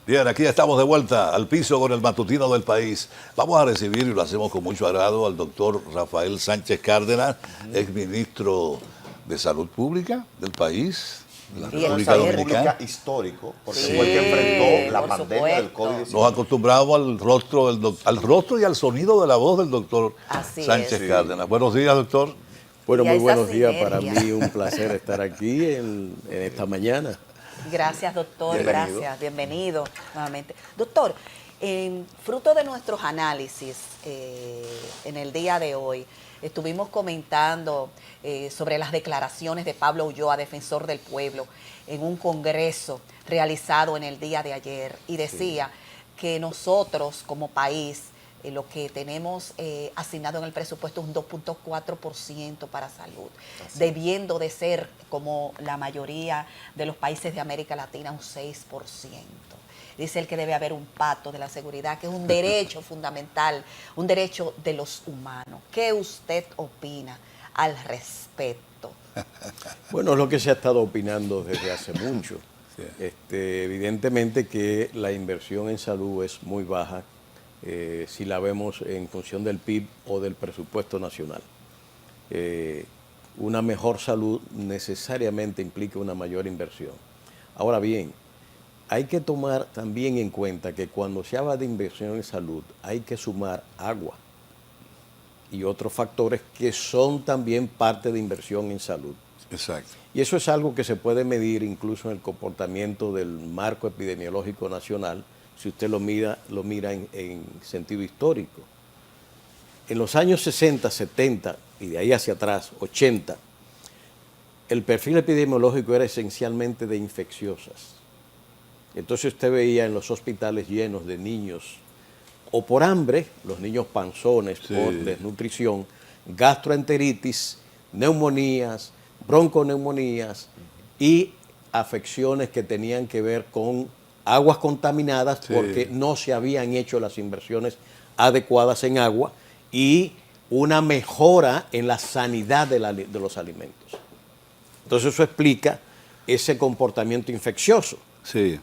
Bien, aquí estamos de vuelta al piso con el matutino del país. Vamos a recibir, y lo hacemos con mucho agrado, al doctor Rafael Sánchez Cárdenas, exministro de Salud Pública del país, de la Y el República salud Dominicana. Histórico, porque Sí, fue el que enfrentó la por pandemia del supuesto. COVID-19. Nos acostumbramos al rostro, al rostro y al sonido de la voz del doctor Así Sánchez es. Cárdenas. Buenos días, doctor. Bueno, Y a muy esa buenos días. Para sinergia. mí un placer estar aquí en esta mañana. Gracias, doctor. Bienvenido. Gracias. Bienvenido nuevamente. Doctor, fruto de nuestros análisis en el día de hoy, estuvimos comentando sobre las declaraciones de Pablo Ulloa, defensor del pueblo, en un congreso realizado en el día de ayer. Y decía que nosotros como país, lo que tenemos asignado en el presupuesto es un 2.4% para salud, debiendo de ser, como la mayoría de los países de América Latina, un 6%. Dice él que debe haber un pacto de la seguridad, que es un derecho fundamental, un derecho de los humanos. ¿Qué usted opina al respecto? Bueno, es lo que se ha estado opinando desde hace mucho. Sí. Evidentemente que la inversión en salud es muy baja si la vemos en función del PIB o del presupuesto nacional. Una mejor salud necesariamente implica una mayor inversión. Ahora bien, hay que tomar también en cuenta que cuando se habla de inversión en salud hay que sumar agua y otros factores que son también parte de inversión en salud. Exacto. Y eso es algo que se puede medir incluso en el comportamiento del marco epidemiológico nacional, si usted lo mira en sentido histórico. En los años 60, 70 y de ahí hacia atrás, 80, el perfil epidemiológico era esencialmente de infecciosas. Entonces usted veía en los hospitales llenos de niños, o por hambre, los niños panzones, Sí. por desnutrición, gastroenteritis, neumonías, bronconeumonías y afecciones que tenían que ver con aguas contaminadas Sí. porque no se habían hecho las inversiones adecuadas en agua y una mejora en la sanidad de los alimentos. Entonces eso explica ese comportamiento infeccioso. Sí.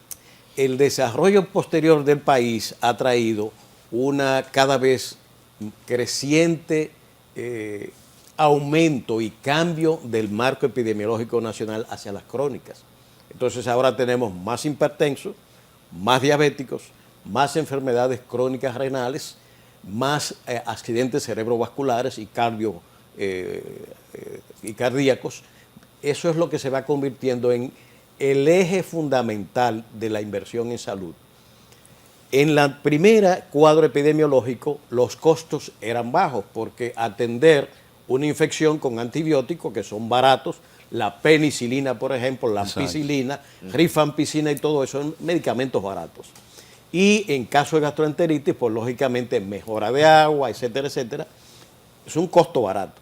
El desarrollo posterior del país ha traído una cada vez creciente aumento y cambio del marco epidemiológico nacional hacia las crónicas. Entonces ahora tenemos más hipertensos, más diabéticos, más enfermedades crónicas renales, más accidentes cerebrovasculares y cardíacos. Eso es lo que se va convirtiendo en el eje fundamental de la inversión en salud. En la primera cuadro epidemiológico los costos eran bajos porque atender una infección con antibióticos que son baratos, la penicilina, por ejemplo, la ampicilina, rifampicina y todo eso son medicamentos baratos. Y en caso de gastroenteritis, pues lógicamente mejora de agua, etcétera, etcétera, es un costo barato.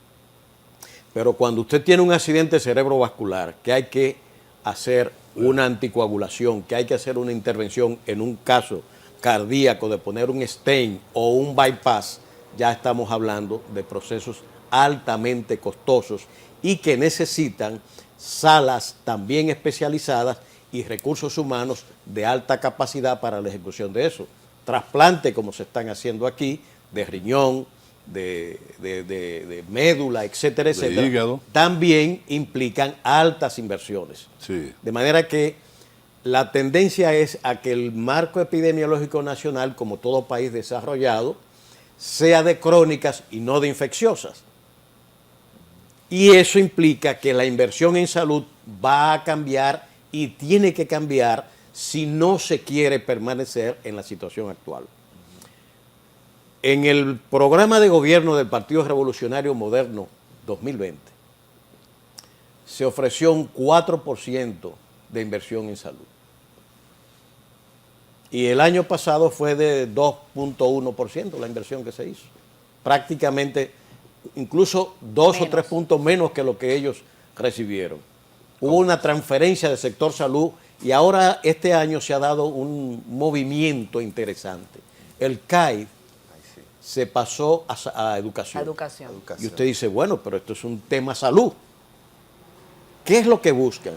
Pero cuando usted tiene un accidente cerebrovascular, que hay que hacer una anticoagulación, que hay que hacer una intervención en un caso cardíaco de poner un stent o un bypass, ya estamos hablando de procesos altamente costosos y que necesitan salas también especializadas y recursos humanos de alta capacidad para la ejecución de eso. Trasplante, como se están haciendo aquí, de riñón, de médula, etcétera, etcétera, hígado. también implican altas inversiones. Sí. De manera que la tendencia es a que el marco epidemiológico nacional, como todo país desarrollado, sea de crónicas y no de infecciosas. Y eso implica que la inversión en salud va a cambiar y tiene que cambiar si no se quiere permanecer en la situación actual. En el programa de gobierno del Partido Revolucionario Moderno 2020 se ofreció un 4% de inversión en salud. Y el año pasado fue de 2.1% la inversión que se hizo. Prácticamente, incluso 2 o 3 puntos menos que lo que ellos recibieron. Hubo una transferencia del sector salud y ahora este año se ha dado un movimiento interesante. El CAID se pasó a educación. Educación. Y usted dice, bueno, pero esto es un tema salud. ¿Qué es lo que buscan?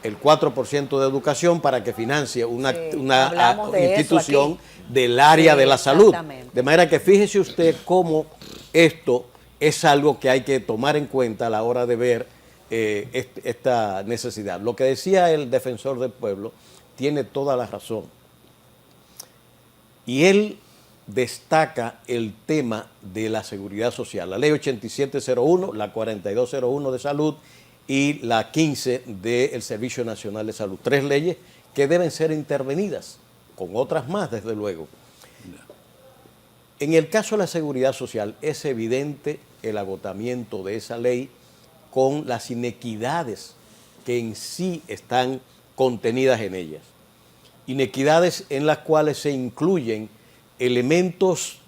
el 4% de educación para que financie una hablamos de eso institución aquí. del área Sí, de la salud. exactamente. De manera que fíjese usted cómo esto es algo que hay que tomar en cuenta a la hora de ver esta necesidad. Lo que decía el defensor del pueblo tiene toda la razón. Y él destaca el tema de la seguridad social. La ley 8701, la 4201 de salud y la 15 del Servicio Nacional de Salud. 3 leyes que deben ser intervenidas, con otras más, desde luego. En el caso de la seguridad social es evidente el agotamiento de esa ley con las inequidades que en sí están contenidas en ellas. Inequidades en las cuales se incluyen elementos,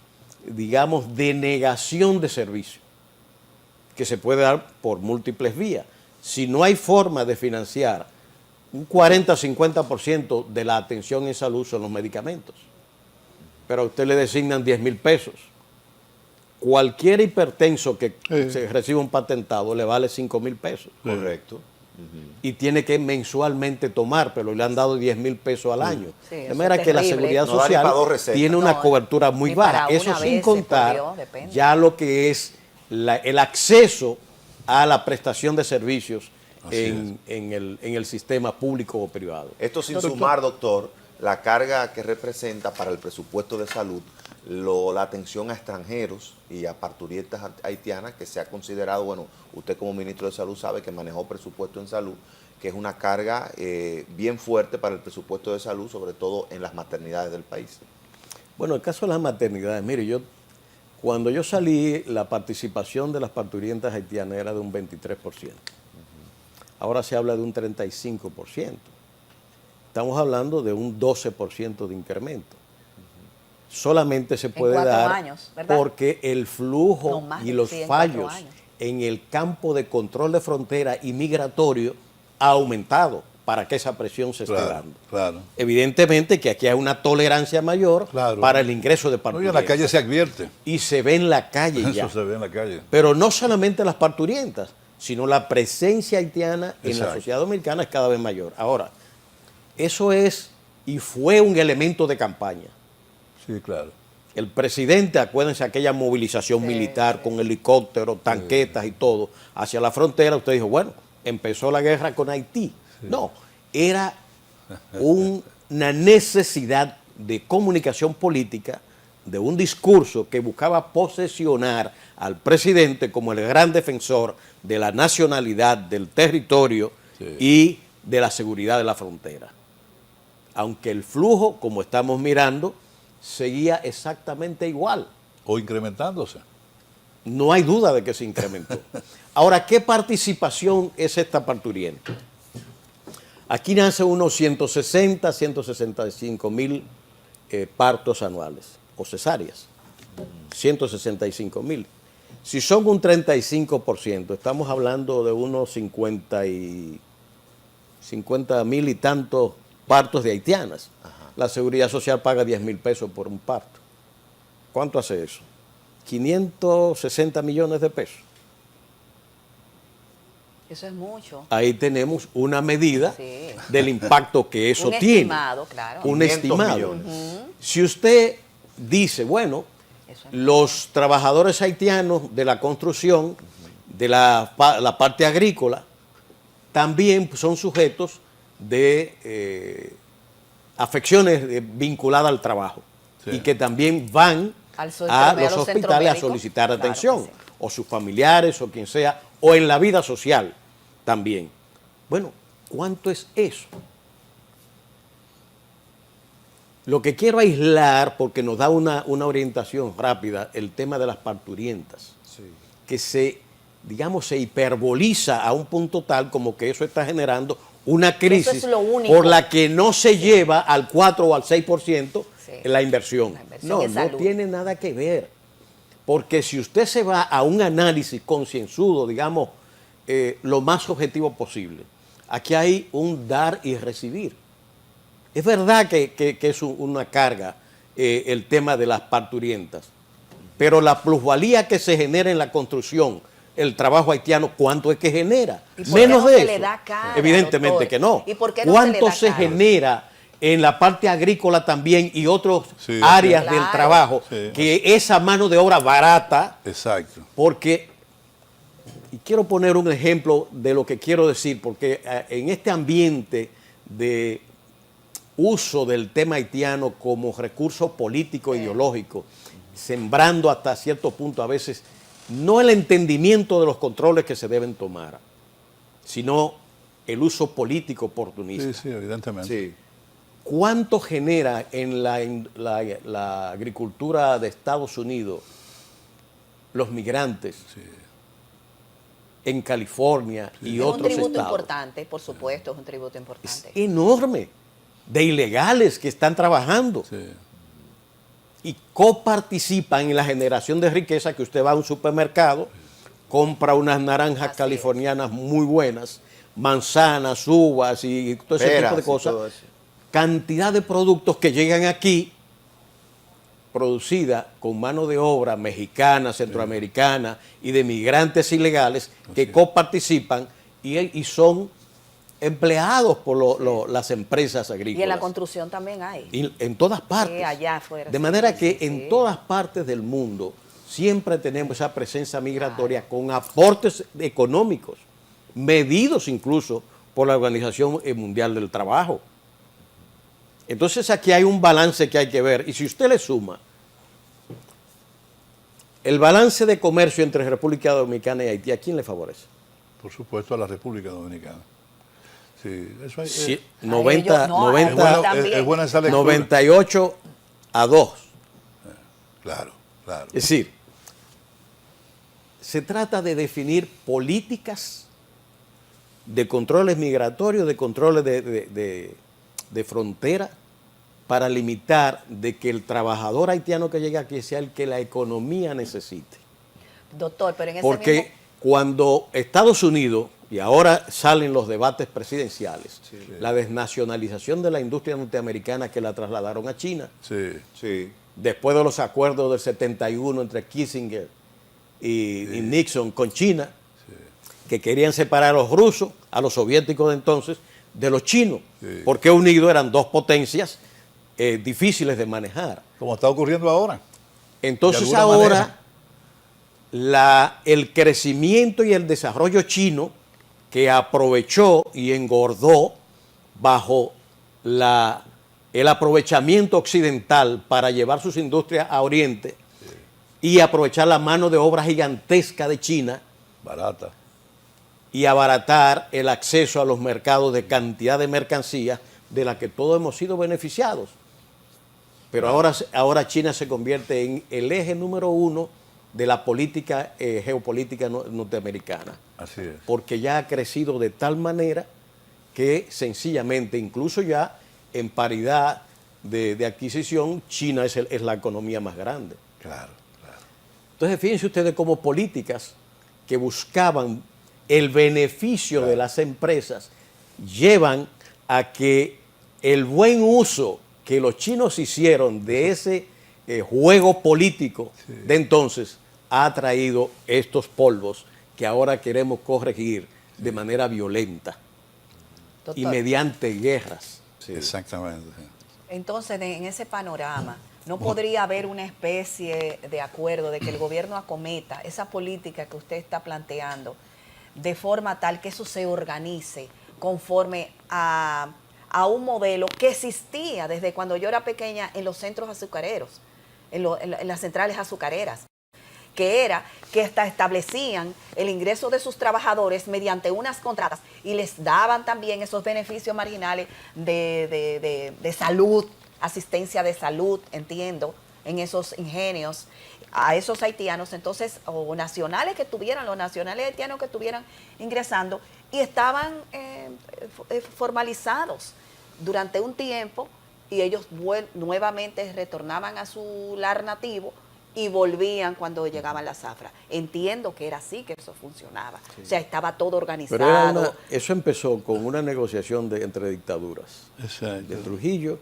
digamos, de negación de servicio, que se puede dar por múltiples vías. Si no hay forma de financiar un 40-50% de la atención en salud son los medicamentos, pero a usted le designan 10,000 pesos. Cualquier hipertenso que se reciba un patentado le vale 5,000 pesos. Correcto. Y tiene que mensualmente tomar, pero le han dado 10,000 pesos al año. Sí, de eso manera es que la terrible. seguridad No da ni social para 2 recetas. tiene una No, cobertura muy ni baja. para Eso una sin vez se contar cubrió, depende. ya lo que es el acceso a la prestación de servicios en el sistema público o privado. Esto sin Doctor. sumar, doctor, la carga que representa para el presupuesto de salud la atención a extranjeros y a parturientas haitianas, que se ha considerado, bueno, usted como ministro de Salud sabe que manejó presupuesto en salud, que es una carga bien fuerte para el presupuesto de salud, sobre todo en las maternidades del país. Bueno, el caso de las maternidades, mire, cuando yo salí, la participación de las parturientas haitianas era de un 23%. Ahora se habla de un 35%. Estamos hablando de un 12% de incremento. Solamente se puede 4 dar años, ¿verdad? porque el flujo No, más y de- los sí, en 4 fallos años. en el campo de control de frontera y migratorio ha aumentado para que esa presión se esté Claro, dando. claro. Evidentemente que aquí hay una tolerancia mayor Claro. para el ingreso de No, y en parturientas. la calle se advierte. Y se ve en la calle ya. Eso se ve en la calle. Pero no solamente las parturientas, sino la presencia haitiana en la Exacto. sociedad dominicana es cada vez mayor. Ahora, eso es y fue un elemento de campaña. Sí, claro. El presidente, acuérdense, aquella movilización militar con helicópteros, tanquetas y todo, hacia la frontera, usted dijo, bueno, empezó la guerra con Haití. No, era una necesidad de comunicación política, de un discurso que buscaba posesionar al presidente como el gran defensor de la nacionalidad, del territorio y de la seguridad de la frontera. Aunque el flujo, como estamos mirando, seguía exactamente igual. O incrementándose. No hay duda de que se incrementó. Ahora, ¿qué participación es esta parturienta? Aquí nacen unos 160, 165 mil partos anuales o cesáreas. 165 mil. Si son un 35%, estamos hablando de unos 50 mil y tantos partos de haitianas. La Seguridad Social paga 10,000 pesos por un parto. ¿Cuánto hace eso? 560 millones de pesos. Eso es mucho. Ahí tenemos una medida Sí. del impacto que eso Un tiene. estimado, claro. Un 500 estimado. millones. Si usted dice, bueno, Eso es- los trabajadores haitianos de la construcción, de la parte agrícola, también son sujetos de afecciones vinculadas al trabajo Sí. y que también van Al centro- a a los los centros hospitales a médicos. solicitar Claro atención, que sí. o sus familiares o quien sea, o en la vida social también. Bueno, ¿cuánto es eso? Lo que quiero aislar, porque nos da una orientación rápida, el tema de las parturientas, que se, digamos, se hiperboliza a un punto tal como que eso está generando una crisis es lo único. por la que no se lleva al 4 o al 6% Sí. la inversión. La inversión No, en no salud. tiene nada que ver. Porque si usted se va a un análisis concienzudo, digamos, lo más objetivo posible, aquí hay un dar y recibir. Es verdad que es una carga el tema de las parturientas, pero la plusvalía que se genera en la construcción, el trabajo haitiano, ¿cuánto es que genera? ¿Y por qué Menos no de se eso. le da cara, Evidentemente doctor? que no. ¿Y por qué no se le ¿Cuánto da se cara? genera en la parte agrícola también y otras Sí, áreas claro. del trabajo? Sí. Que esa mano de obra barata, Exacto. porque, y quiero poner un ejemplo de lo que quiero decir, porque en este ambiente de uso del tema haitiano como recurso político ideológico, sembrando hasta cierto punto a veces no el entendimiento de los controles que se deben tomar, sino el uso político oportunista. Sí, sí, evidentemente. Sí. ¿Cuánto genera en la agricultura de Estados Unidos los migrantes en California y Es un otros tributo estados? importante, por supuesto, es un tributo importante. Enorme, de ilegales que están trabajando Sí. y coparticipan en la generación de riqueza, que usted va a un supermercado, compra unas naranjas Así californianas muy buenas, manzanas, uvas y todo ese Peras tipo de y cosas, todo eso. cantidad de productos que llegan aquí producida con mano de obra mexicana, centroamericana y de migrantes ilegales que coparticipan y son empleados por las empresas agrícolas. Y en la construcción también hay. Y en todas partes. Sí, allá afuera, De sí, manera sí, que sí, en sí. todas partes del mundo siempre tenemos esa presencia migratoria con aportes económicos, medidos incluso por la Organización Mundial del Trabajo. Entonces aquí hay un balance que hay que ver. Y si usted le suma el balance de comercio entre República Dominicana y Haití, ¿a quién le favorece? Por supuesto, a la República Dominicana. Sí, eso hay, Sí, A 90, ellos, no, a ellos 90, también. es buena esa lectura. 98-2. Claro, claro. Es decir, se trata de definir políticas de controles migratorios, de controles de frontera, para limitar de que el trabajador haitiano que llega aquí sea el que la economía necesite. Doctor, pero en ese Porque mismo... cuando Estados Unidos, y ahora salen los debates presidenciales, la desnacionalización de la industria norteamericana que la trasladaron a China, Sí, Sí. después de los acuerdos del 71 entre Kissinger y Nixon con China, que querían separar a los rusos, a los soviéticos de entonces, de los chinos, porque unidos eran dos potencias difíciles de manejar. como está ocurriendo ahora. Entonces De alguna ahora manera. el crecimiento y el desarrollo chino, que aprovechó y engordó bajo el aprovechamiento occidental para llevar sus industrias a Oriente y aprovechar la mano de obra gigantesca de China Barata. y abaratar el acceso a los mercados de cantidad de mercancías de la que todos hemos sido beneficiados. Pero ahora China se convierte en el eje número uno de la política geopolítica norteamericana, Así es. porque ya ha crecido de tal manera que sencillamente, incluso ya en paridad de adquisición, China es la economía más grande. Claro, claro. Entonces, fíjense ustedes cómo políticas que buscaban el beneficio de las empresas llevan a que el buen uso que los chinos hicieron de ese juego político de entonces ha traído estos polvos que ahora queremos corregir de manera violenta y Doctor, mediante guerras. Exactamente. Sí. entonces, en ese panorama, ¿no podría haber una especie de acuerdo de que el gobierno acometa esa política que usted está planteando de forma tal que eso se organice conforme a un modelo que existía desde cuando yo era pequeña en los centros azucareros, en las centrales azucareras, que era que hasta establecían el ingreso de sus trabajadores mediante unas contratas y les daban también esos beneficios marginales de salud, asistencia de salud, entiendo, en esos ingenios, a esos haitianos, entonces, o nacionales que tuvieran, los nacionales haitianos que estuvieran ingresando y estaban formalizados durante un tiempo y ellos nuevamente retornaban a su lar nativo y volvían cuando llegaban las zafras. Entiendo que era así que eso funcionaba. O sea, estaba todo organizado. Pero eso empezó con una negociación entre dictaduras. Exacto. De Trujillo,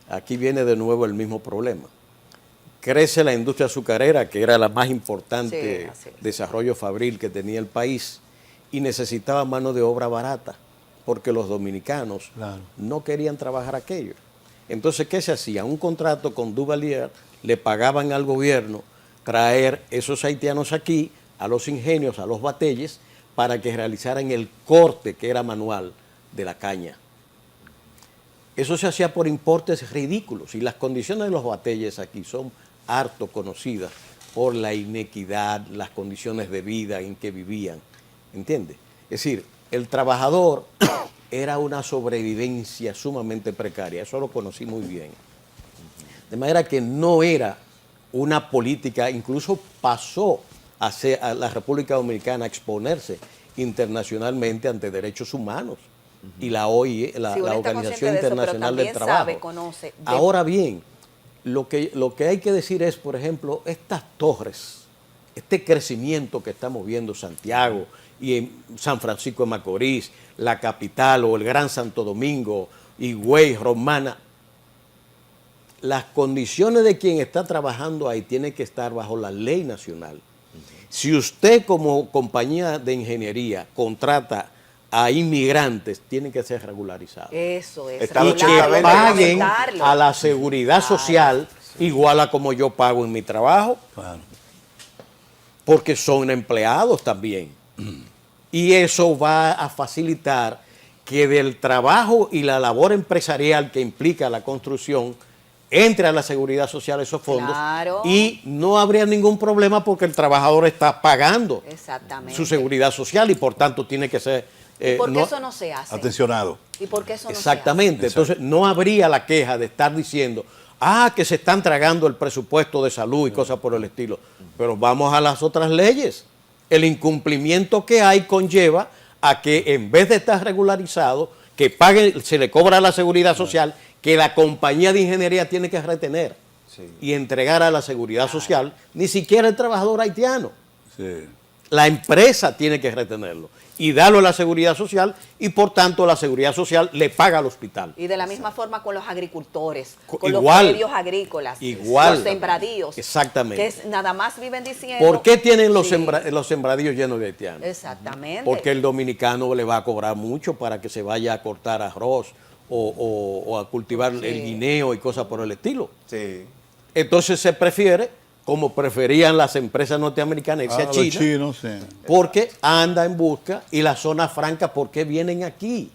aquí viene de nuevo el mismo problema. crece la industria azucarera, que era la más importante Sí, así es. desarrollo fabril que tenía el país, y necesitaba mano de obra barata, porque los dominicanos Claro. no querían trabajar aquello. Entonces, ¿qué se hacía? Un contrato con Duvalier, le pagaban al gobierno traer esos haitianos aquí, a los ingenios, a los batelles, para que realizaran el corte, que era manual, de la caña. Eso se hacía por importes ridículos, y las condiciones de los batelles aquí son harto conocidas por la inequidad, las condiciones de vida en que vivían, ¿entiendes? Es decir, el trabajador era una sobrevivencia sumamente precaria, eso lo conocí muy bien. De manera que no era una política, incluso pasó a la República Dominicana a exponerse internacionalmente ante derechos humanos y la OIE, la Sí, uno está Organización consciente de eso, pero Internacional del también Trabajo. sabe, conoce de- Ahora bien, lo que hay que decir es, por ejemplo, estas torres, este crecimiento que estamos viendo en Santiago y en San Francisco de Macorís, la capital o el Gran Santo Domingo, Higüey, Romana, las condiciones de quien está trabajando ahí tienen que estar bajo la ley nacional. Si usted como compañía de ingeniería contrata a inmigrantes, tienen que ser regularizados. Eso es. Está Y bien, que regularlo, paguen reglamentarlo. a la seguridad social igual a como yo pago en mi trabajo, Claro. porque son empleados también. Y eso va a facilitar que del trabajo y la labor empresarial que implica la construcción entre a la seguridad social esos fondos, Claro. y no habría ningún problema porque el trabajador está pagando Exactamente. su seguridad social y por tanto tiene que ser... ¿Y por qué no- eso no se hace? Atencionado. ¿Y por qué eso no Exactamente. Exacto. Entonces, no habría la queja de estar diciendo, que se están tragando el presupuesto de salud y cosas por el estilo. Pero vamos a las otras leyes. El incumplimiento que hay conlleva a que en vez de estar regularizado, que pague, se le cobra la seguridad social, que la compañía de ingeniería tiene que retener Sí. y entregar a la seguridad social, ni siquiera el trabajador haitiano. Sí. La empresa tiene que retenerlo y darlo a la seguridad social, y por tanto la seguridad social le paga al hospital. Y de la misma forma con los agricultores, Co- con igual. los predios agrícolas, Igual. los sembradíos. Exactamente. Que nada más viven diciendo... ¿Por qué tienen los, Sí, los sembradíos llenos de haitianos? Exactamente. Porque el dominicano le va a cobrar mucho para que se vaya a cortar arroz o a cultivar Sí. el guineo y cosas por el estilo. Sí. Entonces se prefiere, como preferían las empresas norteamericanas, irse a los China, chinos, sí. porque anda en busca, y las zonas francas, ¿por qué vienen aquí?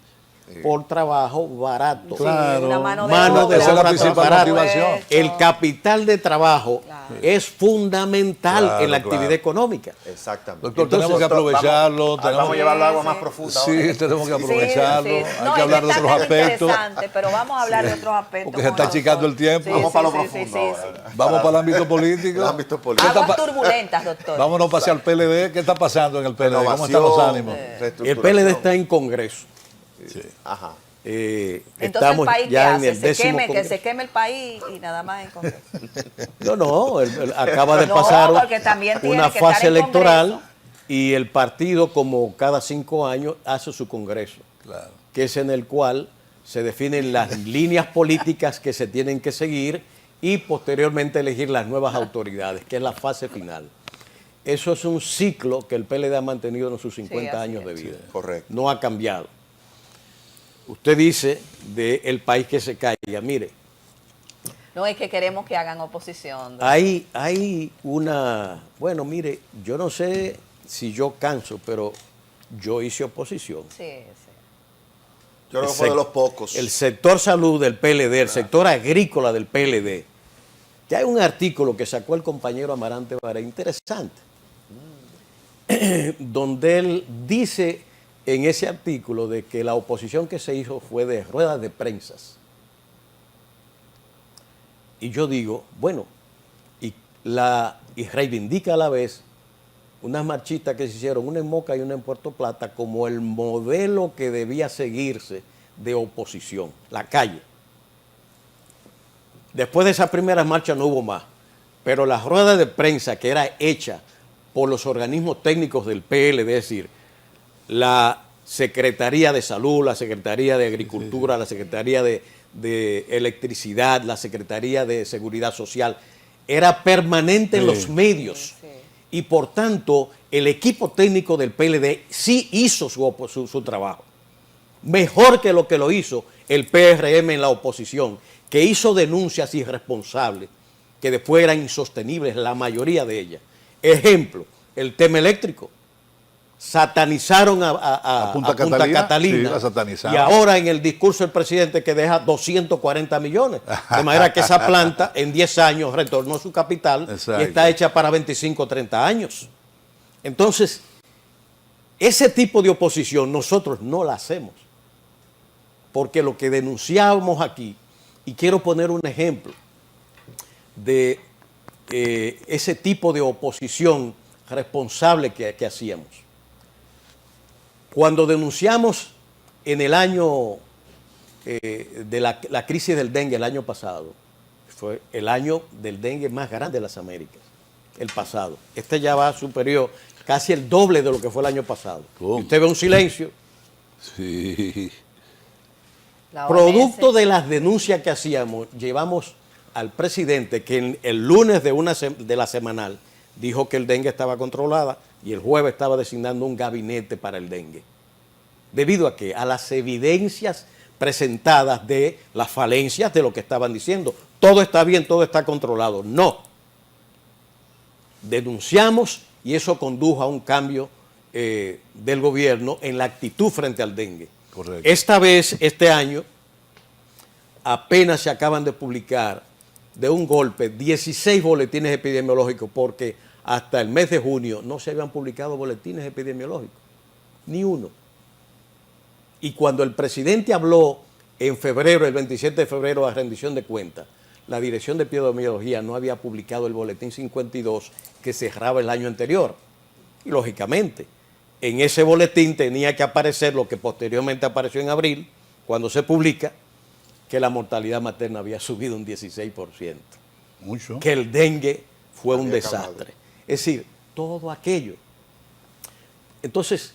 Por trabajo barato. Sí, Claro. una mano de Mano obra, de Esa es la obra principal barata. motivación. El capital de trabajo Claro. es fundamental Claro, en la actividad claro. económica. Exactamente. Doctor, Entonces, tenemos que aprovecharlo. Vamos tenemos a llevarlo a algo Sí, más sí. profundo. Sí, ahora. tenemos que aprovecharlo. Sí, sí. Hay No, que y hablar de está otros tan aspectos. interesante, pero vamos a hablar de otros aspectos. Porque se está con achicando el doctor. tiempo. Vamos para lo sí, profundo sí, ahora. Vamos para el ámbito político. El ámbito político. ¿Qué está Aguas pa- turbulentas, doctor. Vámonos hacia el PLD. ¿Qué está pasando en el PLD? ¿Cómo están los ánimos? El reestructuración. PLD está en Congreso. Ajá. Entonces Estamos el país ¿qué ya en hace? el Se décimo queme, que Congreso. se queme el país y nada más en Congreso. No, acaba de No, pasar porque también tiene una que estar fase en electoral, Congreso. y el partido, como cada 5 años, hace su Congreso, Claro. que es en el cual se definen las líneas políticas que se tienen que seguir y posteriormente elegir las nuevas autoridades, que es la fase final. Eso es un ciclo que el PLD ha mantenido en sus 50 así años de es. vida. Correcto. No ha cambiado. Usted dice del país que se caiga. Mire, No es que queremos que hagan oposición. doctor. hay una... Bueno, mire, yo no sé si yo canso, pero yo hice oposición. Sí, sí. Yo creo que El fue de sec- los pocos. El sector salud del PLD, el sector agrícola del PLD. Que hay un artículo que sacó el compañero Amarante Varela, interesante, donde él dice en ese artículo de que la oposición que se hizo fue de ruedas de prensas. Y yo digo, bueno, y reivindica a la vez unas marchitas que se hicieron, una en Moca y una en Puerto Plata, como el modelo que debía seguirse de oposición, la calle. Después de esas primeras marchas no hubo más, pero la rueda de prensa que era hecha por los organismos técnicos del PL, es decir, la Secretaría de Salud, la Secretaría de Agricultura, la Secretaría de Electricidad, la Secretaría de Seguridad Social, era permanente en Sí. los medios. Sí. Y por tanto, el equipo técnico del PLD sí hizo su trabajo. Mejor que lo hizo el PRM en la oposición, que hizo denuncias irresponsables, que después eran insostenibles, la mayoría de ellas. Ejemplo, el tema eléctrico. Satanizaron a Punta Punta Catalina, Catalina. sí, la satanizaron. Y ahora en el discurso del presidente que deja 240 millones. De manera que esa planta en 10 años retornó su capital Exacto. y está hecha para 25 o 30 años. Entonces, ese tipo de oposición nosotros no la hacemos. Porque lo que denunciábamos aquí, y quiero poner un ejemplo de ese tipo de oposición responsable que hacíamos. Cuando denunciamos en el año de la crisis del dengue el año pasado, fue el año del dengue más grande de las Américas, el pasado. Este ya va superior, casi el doble de lo que fue el año pasado. ¿Cómo? Y usted ve un silencio. Sí. La Producto OMS. de las denuncias que hacíamos, llevamos al presidente que el lunes de la semanal dijo que el dengue estaba controlada y el jueves estaba designando un gabinete para el dengue. ¿Debido a qué? A las evidencias presentadas de las falencias de lo que estaban diciendo. Todo está bien, todo está controlado. No. Denunciamos y eso condujo a un cambio del gobierno en la actitud frente al dengue. Correcto. Esta vez, este año, apenas se acaban de publicar de un golpe 16 boletines epidemiológicos porque hasta el mes de junio no se habían publicado boletines epidemiológicos, ni uno. Y cuando el presidente habló en febrero, el 27 de febrero, a rendición de cuentas, la Dirección de Epidemiología no había publicado el boletín 52 que cerraba el año anterior. Y lógicamente, en ese boletín tenía que aparecer lo que posteriormente apareció en abril, cuando se publica, que la mortalidad materna había subido un 16%, Mucho. que el dengue fue un Había desastre. acabado. Es decir, todo aquello. Entonces,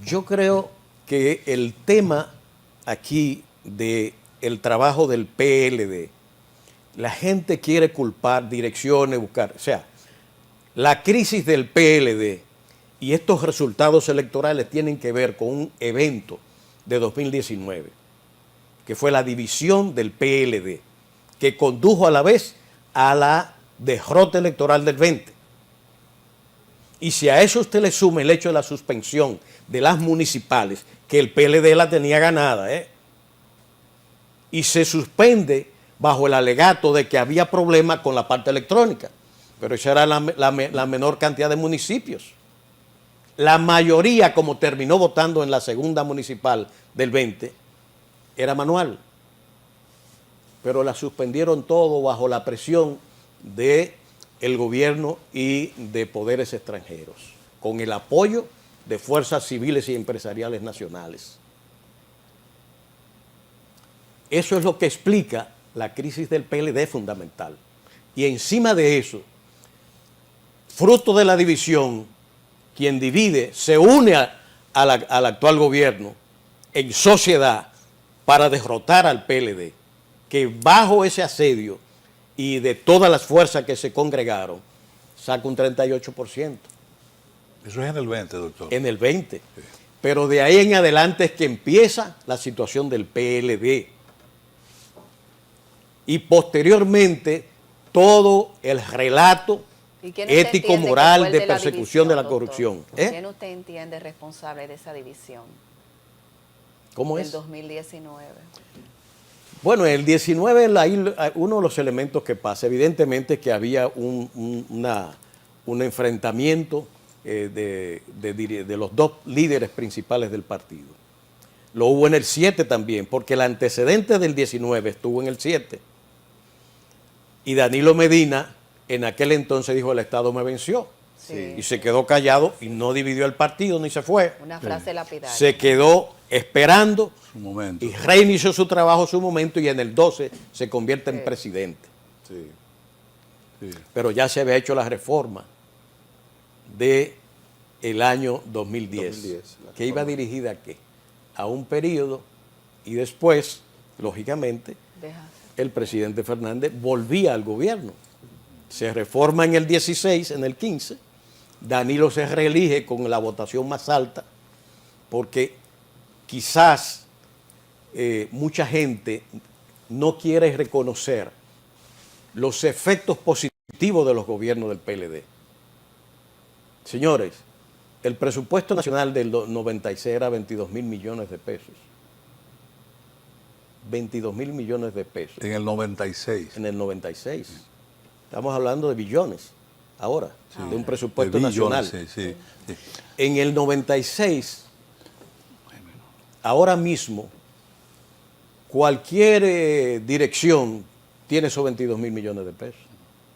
yo creo que el tema aquí del trabajo del PLD, la gente quiere culpar direcciones, buscar, o sea, la crisis del PLD y estos resultados electorales tienen que ver con un evento de 2019, que fue la división del PLD, que condujo a la vez a la derrota electoral del 20. Y si a eso usted le suma el hecho de la suspensión de las municipales, que el PLD la tenía ganada, y se suspende bajo el alegato de que había problemas con la parte electrónica, pero esa era la menor cantidad de municipios. La mayoría, como terminó votando en la segunda municipal del 20, era manual. Pero la suspendieron todo bajo la presión del gobierno y de poderes extranjeros, con el apoyo de fuerzas civiles y empresariales nacionales. Eso es lo que explica la crisis del PLD fundamental. Y encima de eso, fruto de la división, quien divide se une al actual gobierno en sociedad para derrotar al PLD, que bajo ese asedio y de todas las fuerzas que se congregaron, saca un 38%. Eso es en el 20, doctor. En el 20. Pero de ahí en adelante es que empieza la situación del PLD. Y posteriormente todo el relato ¿Y quién usted ético, entiende que moral, fue el de la persecución de la división, corrupción. doctor? ¿Quién usted entiende responsable de esa división ¿Cómo del es? 2019? Bueno, el 19, uno de los elementos que pasa, evidentemente, es que había un enfrentamiento de los dos líderes principales del partido. Lo hubo en el 7 también, porque el antecedente del 19 estuvo en el 7. Y Danilo Medina en aquel entonces dijo: el Estado me venció. Sí. Y se quedó callado y no dividió el partido ni se fue. Una frase lapidaria. Se quedó esperando Un momento. y reinició su trabajo, su momento, y en el 12 se convierte en Sí. presidente. Sí. Sí. Pero ya se había hecho la reforma del año 2010, 2010, la que iba reforma. dirigida a qué? A un periodo, y después, lógicamente, Deja. el presidente Fernández volvía al gobierno. se reforma en el 16, en el 15, Danilo se reelige con la votación más alta, porque quizás mucha gente no quiere reconocer los efectos positivos de los gobiernos del PLD. Señores, el presupuesto nacional del 96 era 22.000 millones de pesos. 22.000 millones de pesos. En el 96. En el 96. Estamos hablando de billones ahora, de un presupuesto De billones, nacional. sí. En el 96, ahora mismo, cualquier dirección tiene esos 22.000 millones de pesos.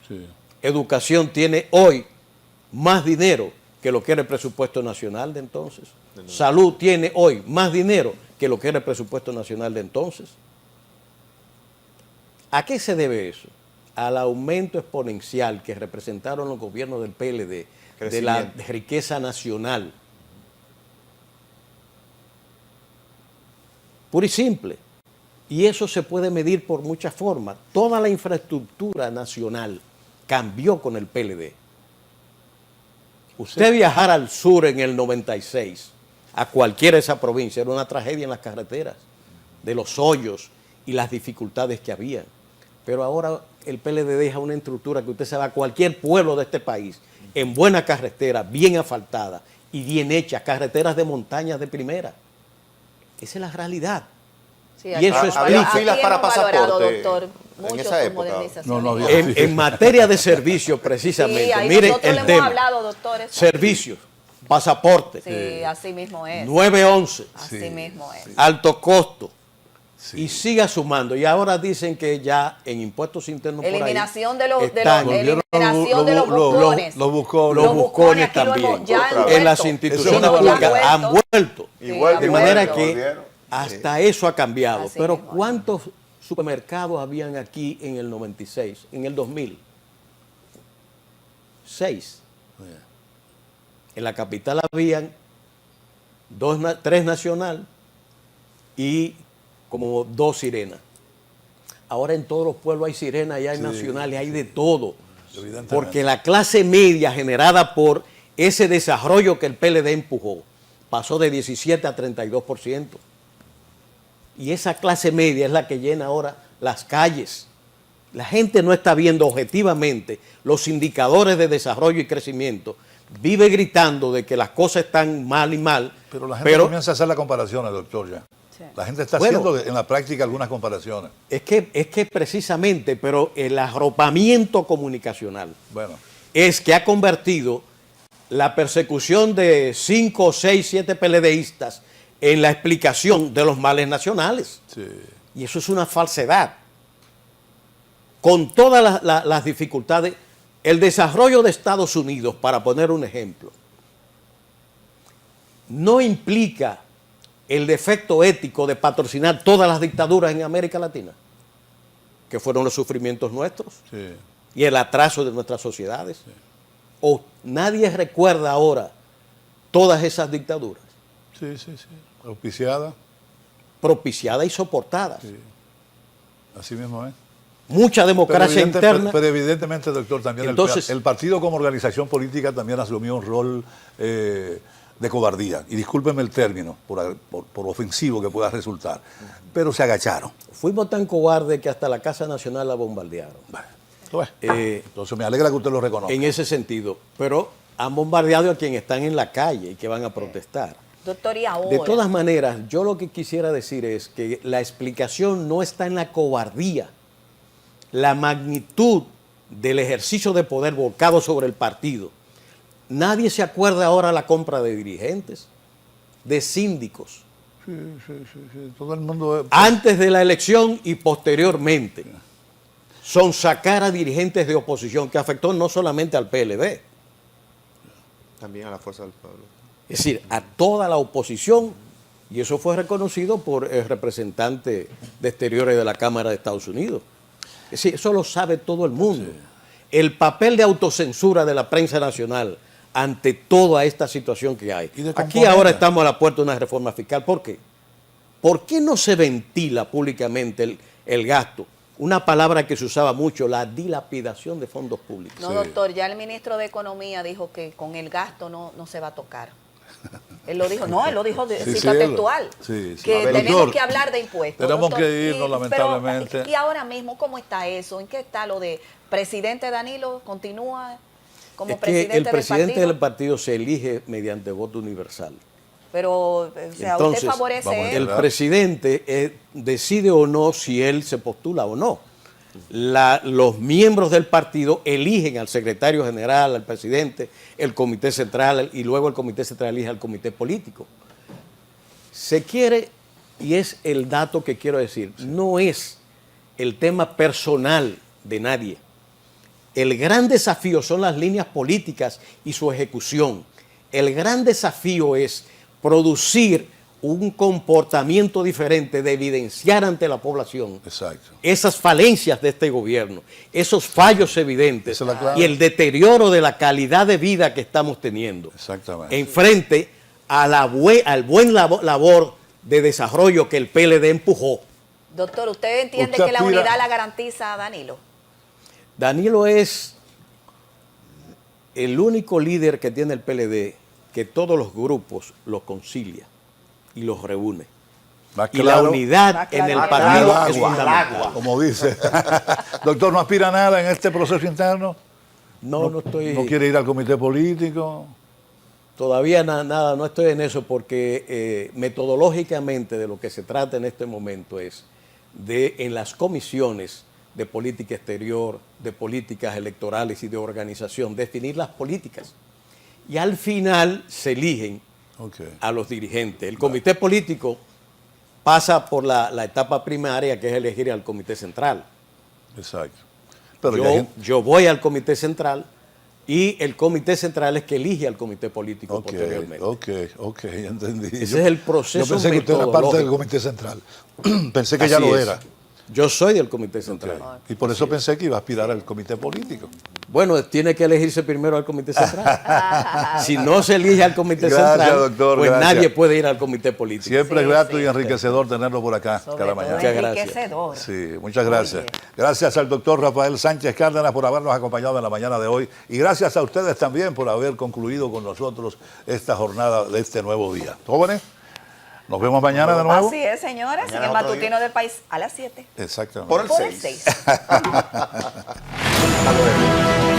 Sí. Educación tiene hoy más dinero que lo que era el presupuesto nacional de entonces. Salud tiene hoy más dinero que lo que era el presupuesto nacional de entonces. ¿A qué se debe eso? Al aumento exponencial que representaron los gobiernos del PLD de la riqueza nacional. Puro y simple. Y eso se puede medir por muchas formas. Toda la infraestructura nacional cambió con el PLD. Usted viajar al sur en el 96, a cualquiera de esa provincia, era una tragedia en las carreteras, de los hoyos y las dificultades que había. Pero ahora el PLD deja una estructura que usted se va a cualquier pueblo de este país, en buena carretera, bien asfaltada y bien hecha, carreteras de montañas de primera. Esa es la realidad. Sí, Y eso había explica. filas para hemos valorado, pasaporte doctor, en mucho esa su época. modernización. No había. En materia de servicios, precisamente, Sí, ahí miren nosotros el le hemos tema. hablado, doctor. eso. Servicios, pasaporte, Sí, así mismo es. 911, Así Sí, mismo es. alto costo, Sí. y siga sumando. Y ahora dicen que ya en impuestos internos Eliminación por ahí de los, están eliminación de los buscones. Los buscones. los buscones aquí lo hemos también. ya En las envuelto. instituciones Eso ya públicas han vuelto. Sí, Igual han De que manera vuelto. que volvieron. hasta eso ha cambiado. Así Pero mismo es. ¿cuántos supermercados habían aquí en el 96, en el 2000? 6. En la capital habían 3 nacional y como 2 sirenas. Ahora en todos los pueblos hay sirenas y hay nacionales, hay de todo. Evidentemente. Porque la clase media generada por ese desarrollo que el PLD empujó pasó de 17 a 32%. Y esa clase media es la que llena ahora las calles. La gente no está viendo objetivamente los indicadores de desarrollo y crecimiento. Vive gritando de que las cosas están mal y mal. Pero la gente comienza a hacer las comparaciones, doctor, ya. Sí. La gente está Bueno. haciendo en la práctica algunas comparaciones. Es que precisamente, pero el arropamiento comunicacional Bueno, es que ha convertido la persecución de 5, 6, 7 PLDistas en la explicación de los males nacionales. sí. Y eso es una falsedad. Con todas las dificultades, el desarrollo de Estados Unidos, para poner un ejemplo, no implica el defecto ético de patrocinar todas las dictaduras en América Latina, que fueron los sufrimientos nuestros Sí. y el atraso de nuestras sociedades. O nadie recuerda ahora todas esas dictaduras, Sí. Auspiciada. propiciadas y soportadas. Sí. Así mismo es. Mucha democracia interna. Pero evidentemente, doctor, también Entonces, el partido como organización política también asumió un rol de cobardía. Y discúlpenme el término, por ofensivo que pueda resultar. Pero se agacharon. Fuimos tan cobardes que hasta la Casa Nacional la bombardearon. Bueno, entonces me alegra que usted lo reconozca. En ese sentido. Pero han bombardeado a quienes están en la calle y que van a protestar. Doctor, y ahora. De todas maneras, yo lo que quisiera decir es que la explicación no está en la cobardía. La magnitud del ejercicio de poder volcado sobre el partido. Nadie se acuerda ahora la compra de dirigentes, de síndicos, Sí. Todo el mundo... antes de la elección y posteriormente. Son sacar a dirigentes de oposición, que afectó no solamente al PLD, También a la fuerza del pueblo. es decir, a toda la oposición, y eso fue reconocido por el representante de Exteriores de la Cámara de Estados Unidos. Es decir, eso lo sabe todo el mundo. El papel de autocensura de la prensa nacional ante toda esta situación que hay. Y de Aquí componente. ahora estamos a la puerta de una reforma fiscal. ¿Por qué? ¿Por qué no se ventila públicamente el gasto? una palabra que se usaba mucho, la dilapidación de fondos públicos. No, Sí. doctor, ya el ministro de Economía dijo que con el gasto no se va a tocar. Él lo dijo, no, él lo dijo de Sí, cita sí, textual. sí, sí. Que A ver, tenemos doctor, que hablar de impuestos. tenemos doctor. que irnos, lamentablemente. Pero, ¿y ahora mismo cómo está eso? ¿En qué está lo de presidente Danilo? ¿Continúa como Es que presidente el del presidente partido? del partido se elige mediante voto universal. Pero, o sea, Entonces, usted favorece vamos a eso. El presidente decide o no si él se postula o no. Los miembros del partido eligen al secretario general, al presidente, el comité central y luego el comité central elige al comité político. Se quiere, y es el dato que quiero decir, no es el tema personal de nadie. El gran desafío son las líneas políticas y su ejecución. El gran desafío es producir un comportamiento diferente, de evidenciar ante la población Exacto. esas falencias de este gobierno, esos fallos evidentes Esa es la clave. y el deterioro de la calidad de vida que estamos teniendo. Exactamente. En frente a al buen labor de desarrollo que el PLD empujó. Doctor, ¿usted entiende Usted que la aspira- unidad la garantiza a Danilo? Danilo es el único líder que tiene el PLD que todos los grupos los concilia y los reúne. Más Y la claro, unidad Más en claro el que el partido agua, es el fundamental. como dice. Doctor, ¿no aspira a nada en este proceso interno? No estoy... ¿No quiere ir al comité político? Todavía nada, no estoy en eso porque metodológicamente de lo que se trata en este momento es de en las comisiones de política exterior, de políticas electorales y de organización, definir las políticas. Y al final se eligen Ok. a los dirigentes. El comité político pasa por la etapa primaria, que es elegir al comité central. Exacto. Pero ya hay gente- Yo voy al comité central y el comité central es que elige al comité político Ok, posteriormente. ok, ya entendí. Ese es el proceso Yo pensé que usted era parte del metodológico. comité central. Pensé que ya Así lo es. era. Yo soy del comité central. Ok. Y por eso pensé que iba a aspirar al comité político. Bueno, tiene que elegirse primero al comité central. Si no se elige al comité Gracias, central, doctor, pues gracias. nadie puede ir al comité político. Siempre Sí, es grato sí. y enriquecedor tenerlo por acá Sobre cada todo mañana. Muchas gracias. enriquecedor. Sí, muchas gracias. Oye. Gracias al doctor Rafael Sánchez Cárdenas por habernos acompañado en la mañana de hoy y gracias a ustedes también por haber concluido con nosotros esta jornada de este nuevo día. Jóvenes, nos vemos mañana de nuevo. Así es, señores, en Mañana el otro matutino día. del país a las 7. Exactamente. Por el Por el 6. 6. Hasta luego.